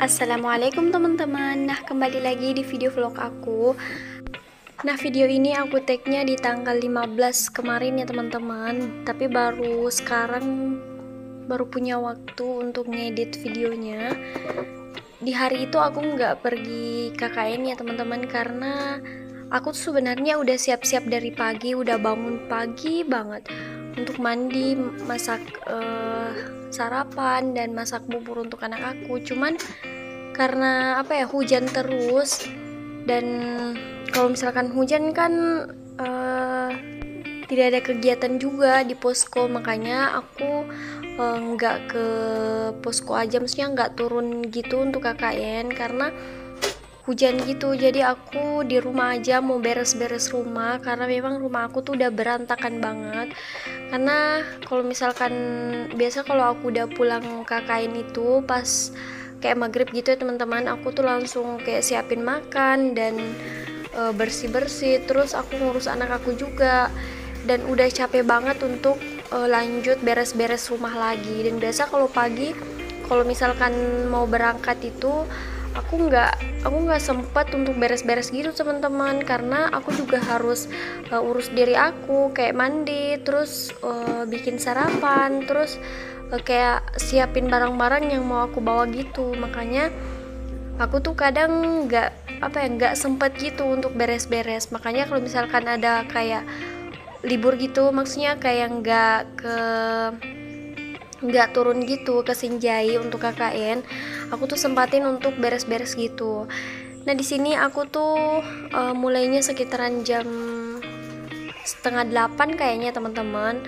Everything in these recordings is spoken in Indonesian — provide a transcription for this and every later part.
Assalamualaikum teman-teman. Nah, kembali lagi di video vlog aku. Nah, video ini aku tag-nya di tanggal 15 kemarin ya teman-teman. Tapi baru sekarang punya waktu untuk ngedit videonya. Di hari itu aku nggak pergi KKN ya teman-teman, karena aku tuh sebenarnya udah siap-siap dari pagi, udah bangun pagi banget untuk mandi, masak sarapan dan masak bubur untuk anak aku. Cuman karena hujan terus, dan kalau misalkan hujan kan tidak ada kegiatan juga di posko, makanya aku nggak ke posko aja, maksudnya nggak turun gitu untuk KKN karena hujan gitu. Jadi aku di rumah aja mau beres-beres rumah, karena memang rumah aku tuh udah berantakan banget. Karena kalau misalkan biasa kalau aku udah pulang KKN itu pas kayak maghrib gitu ya teman-teman, aku tuh langsung kayak siapin makan dan bersih-bersih, terus aku ngurus anak aku juga, dan udah capek banget untuk lanjut beres-beres rumah lagi. Dan biasa kalau pagi kalau misalkan mau berangkat itu aku nggak sempat untuk beres-beres gitu teman-teman, karena aku juga harus urus diri aku, kayak mandi, terus bikin sarapan, terus kayak siapin barang-barang yang mau aku bawa gitu. Makanya aku tuh kadang nggak sempet gitu untuk beres-beres. Makanya kalau misalkan ada kayak libur gitu, maksudnya kayak nggak turun gitu ke Sinjai untuk KKN, aku tuh sempatin untuk beres-beres gitu. Nah, di sini aku tuh mulainya sekitaran jam setengah 8 kayaknya teman-teman.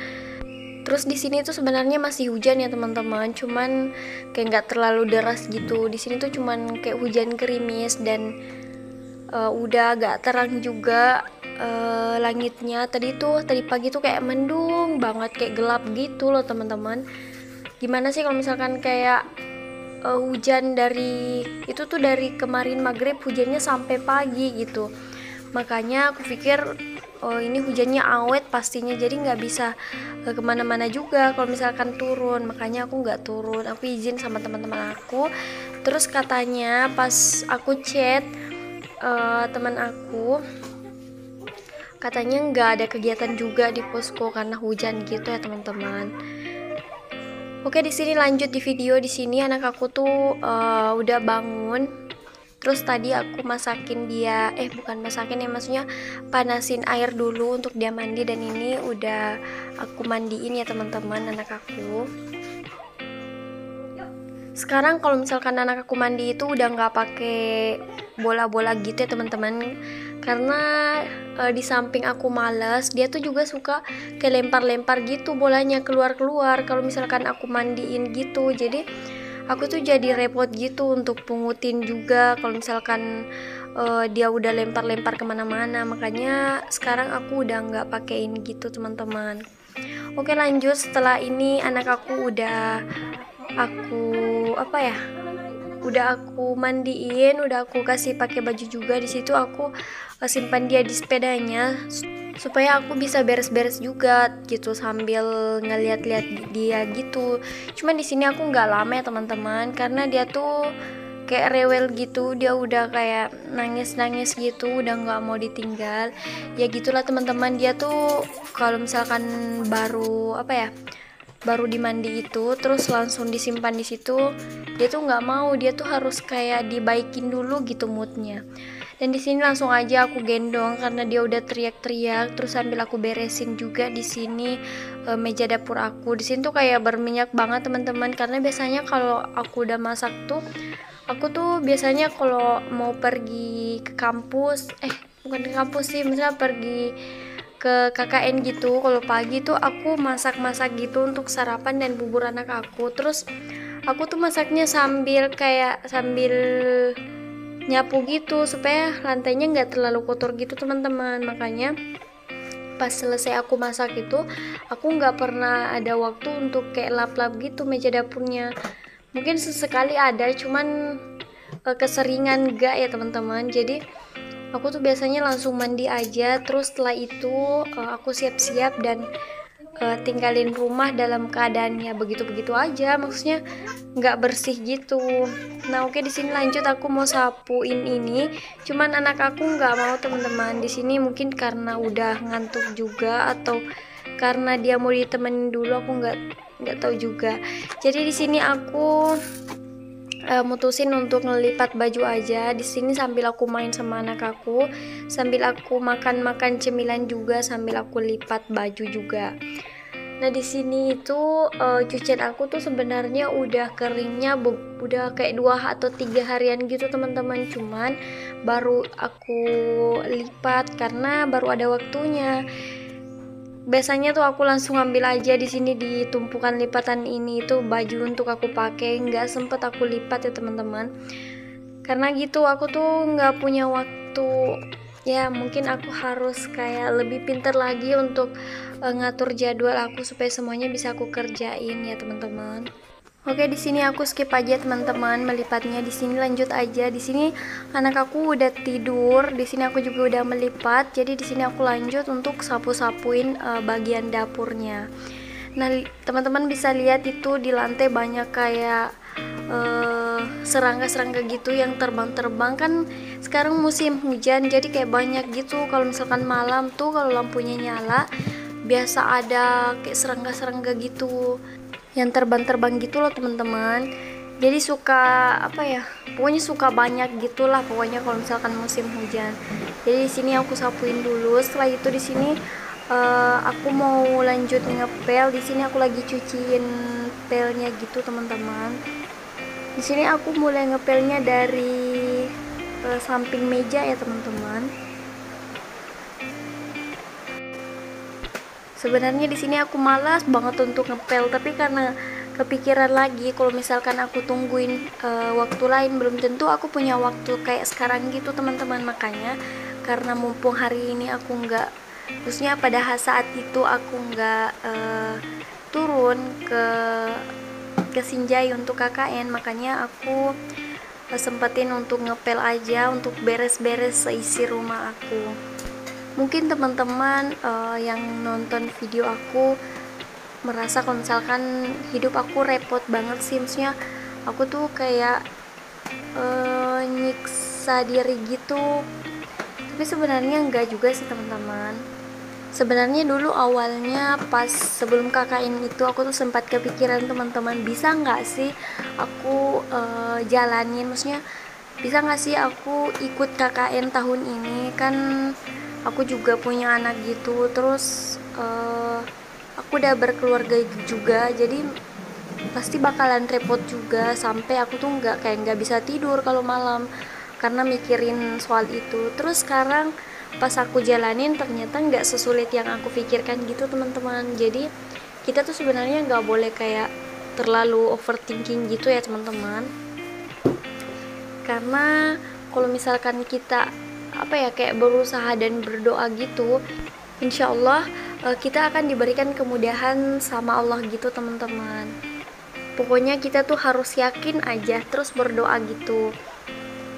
Terus di sini tuh sebenarnya masih hujan ya teman-teman, cuman kayak nggak terlalu deras gitu. Di sini tuh cuman kayak hujan gerimis, dan udah agak terang juga langitnya. Tadi pagi tuh kayak mendung banget, kayak gelap gitu loh teman-teman. Gimana sih kalau misalkan kayak hujan dari itu tuh dari kemarin maghrib hujannya sampai pagi gitu. Makanya aku pikir ini hujannya awet pastinya, jadi nggak bisa kemana-mana juga kalau misalkan turun. Makanya aku nggak turun, aku izin sama teman-teman aku. Terus katanya pas aku chat teman aku, katanya nggak ada kegiatan juga di posko karena hujan gitu ya teman-teman. Oke, di sini lanjut di video. Di sini anak aku tuh udah bangun. Terus tadi aku masakin dia, bukan masakin ya, maksudnya panasin air dulu untuk dia mandi, dan ini udah aku mandiin ya teman-teman anak aku. Sekarang kalau misalkan anak aku mandi itu udah nggak pakai bola-bola gitu ya teman-teman, karena di samping aku malas, dia tuh juga suka kayak lempar-lempar gitu bolanya keluar-keluar kalau misalkan aku mandiin gitu. Jadi aku tuh jadi repot gitu untuk pungutin juga kalau misalkan dia udah lempar-lempar kemana-mana. Makanya sekarang aku udah nggak pakein gitu teman-teman. Oke, lanjut. Setelah ini anak aku udah aku mandiin, udah aku kasih pakai baju juga. Di situ aku simpan dia di sepedanya supaya aku bisa beres-beres juga gitu sambil ngeliat-liat dia gitu. Cuman di sini aku nggak lama ya teman-teman, karena dia tuh kayak rewel gitu, dia udah kayak nangis-nangis gitu, udah nggak mau ditinggal. Ya gitulah teman-teman, dia tuh kalau misalkan baru dimandi itu terus langsung disimpan di situ, dia tuh nggak mau, dia tuh harus kayak dibaikin dulu gitu moodnya. Dan di sini langsung aja aku gendong karena dia udah teriak-teriak. Terus sambil aku beresin juga di sini meja dapur aku. Di sini tuh kayak berminyak banget teman-teman, karena biasanya kalau aku udah masak tuh, aku tuh biasanya kalau mau pergi ke kampus, bukan ke kampus sih, misalnya pergi ke KKN gitu, kalau pagi tuh aku masak-masak gitu untuk sarapan dan bubur anak aku. Terus aku tuh masaknya sambil nyapu gitu supaya lantainya nggak terlalu kotor gitu teman-teman. Makanya pas selesai aku masak itu, aku nggak pernah ada waktu untuk kayak lap-lap gitu meja dapurnya. Mungkin sesekali ada, cuman keseringan enggak ya teman-teman. Jadi aku tuh biasanya langsung mandi aja, terus setelah itu aku siap-siap dan tinggalin rumah dalam keadaannya begitu-begitu aja, maksudnya nggak bersih gitu. Nah oke, di sini lanjut aku mau sapuin ini, cuman anak aku nggak mau teman-teman. Di sini mungkin karena udah ngantuk juga atau karena dia mau ditemenin dulu, aku nggak tahu juga. Jadi di sini aku mutusin untuk ngelipat baju aja di sini sambil aku main sama anak aku, sambil aku makan cemilan juga, sambil aku lipat baju juga. Nah di sini itu cucian aku tuh sebenarnya udah keringnya udah kayak 2 atau 3 harian gitu teman-teman, cuman baru aku lipat karena baru ada waktunya. Biasanya tuh aku langsung ambil aja di sini di tumpukan lipatan ini itu baju untuk aku pakai, nggak sempet aku lipat ya teman-teman. Karena gitu aku tuh nggak punya waktu. Ya mungkin aku harus kayak lebih pintar lagi untuk ngatur jadwal aku supaya semuanya bisa aku kerjain ya teman-teman. Oke, di sini aku skip aja teman-teman melipatnya. Di sini lanjut aja. Di sini anak aku udah tidur. Di sini aku juga udah melipat. Jadi di sini aku lanjut untuk sapu-sapuin bagian dapurnya. Nah, teman-teman bisa lihat itu di lantai banyak kayak serangga-serangga gitu yang terbang-terbang, kan sekarang musim hujan jadi kayak banyak gitu. Kalau misalkan malam tuh kalau lampunya nyala biasa ada kayak serangga-serangga gitu yang terbang-terbang gitu loh teman-teman. Jadi suka apa ya, pokoknya suka banyak gitulah pokoknya kalau misalkan musim hujan. Jadi di sini aku sapuin dulu. Setelah itu di sini aku mau lanjut ngepel. Di sini aku lagi cuciin pelnya gitu teman-teman. Di sini aku mulai ngepelnya dari samping meja ya teman-teman. Sebenarnya di sini aku malas banget untuk ngepel, tapi karena kepikiran lagi kalau misalkan aku tungguin waktu lain, belum tentu aku punya waktu kayak sekarang gitu teman-teman. Makanya karena mumpung hari ini aku nggak, khususnya pada saat itu aku nggak turun ke Sinjai untuk KKN, makanya aku sempetin untuk ngepel aja, untuk beres-beres seisi rumah aku. Mungkin teman-teman yang nonton video aku merasa kalau misalkan hidup aku repot banget sih, maksudnya aku tuh kayak nyiksa diri gitu, tapi sebenarnya enggak juga sih teman-teman. Sebenarnya dulu awalnya pas sebelum KKN itu aku tuh sempat kepikiran teman-teman, bisa nggak sih aku jalanin, maksudnya bisa nggak sih aku ikut KKN tahun ini, kan aku juga punya anak gitu, terus aku udah berkeluarga juga, jadi pasti bakalan repot juga, sampai aku tuh nggak bisa tidur kalau malam karena mikirin soal itu. Terus sekarang pas aku jalanin ternyata nggak sesulit yang aku pikirkan gitu teman-teman. Jadi kita tuh sebenarnya nggak boleh kayak terlalu overthinking gitu ya teman-teman, karena kalau misalkan kita kayak berusaha dan berdoa gitu, insya Allah kita akan diberikan kemudahan sama Allah gitu teman-teman. Pokoknya kita tuh harus yakin aja, terus berdoa gitu.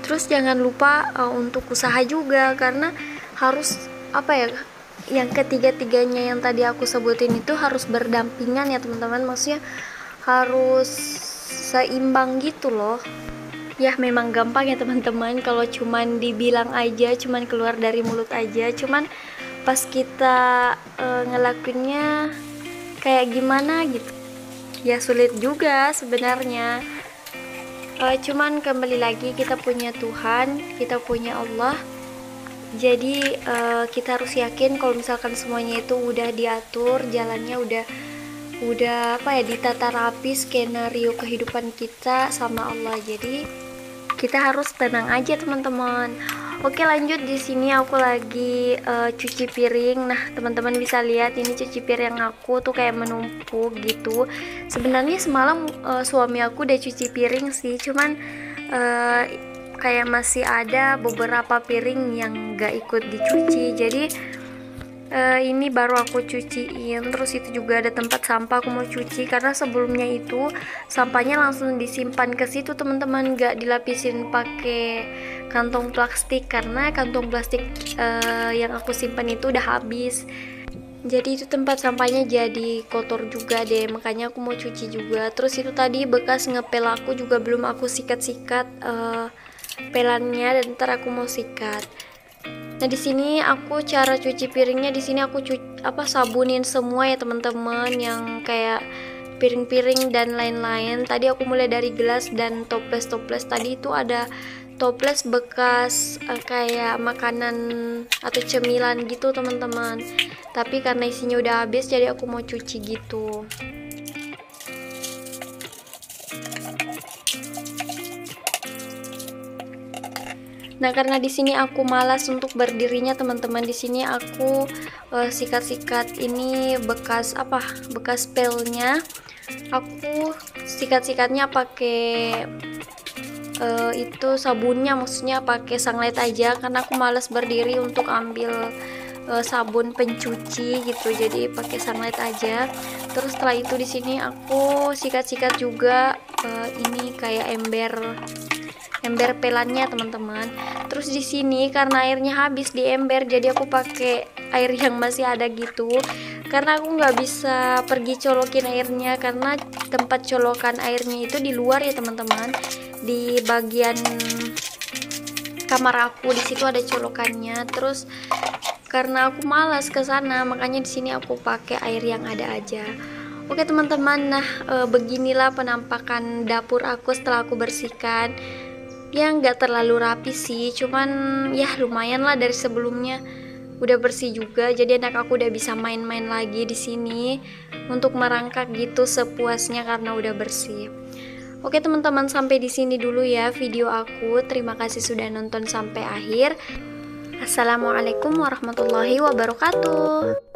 Terus jangan lupa untuk usaha juga, karena harus yang ketiga-tiganya yang tadi aku sebutin itu harus berdampingan ya teman-teman, maksudnya harus seimbang gitu loh. Ya memang gampang ya teman-teman kalau cuman dibilang aja, cuman keluar dari mulut aja, cuman pas kita ngelakuinnya kayak gimana gitu ya sulit juga sebenarnya. Cuman kembali lagi kita punya Tuhan, kita punya Allah, jadi kita harus yakin kalau misalkan semuanya itu udah diatur, jalannya udah ditata rapi skenario kehidupan kita sama Allah. Jadi kita harus tenang aja teman-teman. Oke, lanjut. Di sini aku lagi cuci piring. Nah teman-teman bisa lihat ini cuci piring aku tuh kayak menumpuk gitu. Sebenarnya semalam suami aku udah cuci piring sih, cuman kayak masih ada beberapa piring yang gak ikut dicuci, jadi ini baru aku cuciin. Terus itu juga ada tempat sampah aku mau cuci, karena sebelumnya itu sampahnya langsung disimpan ke situ teman-teman, gak dilapisin pakai kantong plastik, karena kantong plastik yang aku simpan itu udah habis. Jadi itu tempat sampahnya jadi kotor juga deh, makanya aku mau cuci juga. Terus itu tadi bekas ngepel aku juga belum aku sikat-sikat pelannya, dan ntar aku mau sikat. Nah di sini aku cara cuci piringnya, di sini aku sabunin semua ya teman-teman, yang kayak piring-piring dan lain-lain. Tadi aku mulai dari gelas dan toples-toples. Tadi itu ada toples bekas kayak makanan atau cemilan gitu teman-teman, tapi karena isinya udah habis jadi aku mau cuci gitu. Nah, karena di sini aku malas untuk berdirinya teman-teman, di sini aku sikat-sikat ini bekas pelnya. Aku sikat-sikatnya pakai itu sabunnya, maksudnya pakai sunlight aja, karena aku malas berdiri untuk ambil sabun pencuci gitu, jadi pakai sunlight aja. Terus setelah itu di sini aku sikat-sikat juga ini kayak ember pelannya teman-teman. Terus di sini karena airnya habis di ember, jadi aku pakai air yang masih ada gitu, karena aku nggak bisa pergi colokin airnya, karena tempat colokan airnya itu di luar ya teman-teman, di bagian kamar aku, di situ ada colokannya. Terus karena aku malas ke sana, makanya di sini aku pakai air yang ada aja. Oke teman-teman, nah beginilah penampakan dapur aku setelah aku bersihkan. Ya nggak terlalu rapi sih, cuman ya lumayan lah dari sebelumnya. Udah bersih juga, jadi anak aku udah bisa main-main lagi di sini untuk merangkak gitu sepuasnya karena udah bersih. Oke teman-teman, sampai di sini dulu ya video aku. Terima kasih sudah nonton sampai akhir. Assalamualaikum warahmatullahi wabarakatuh.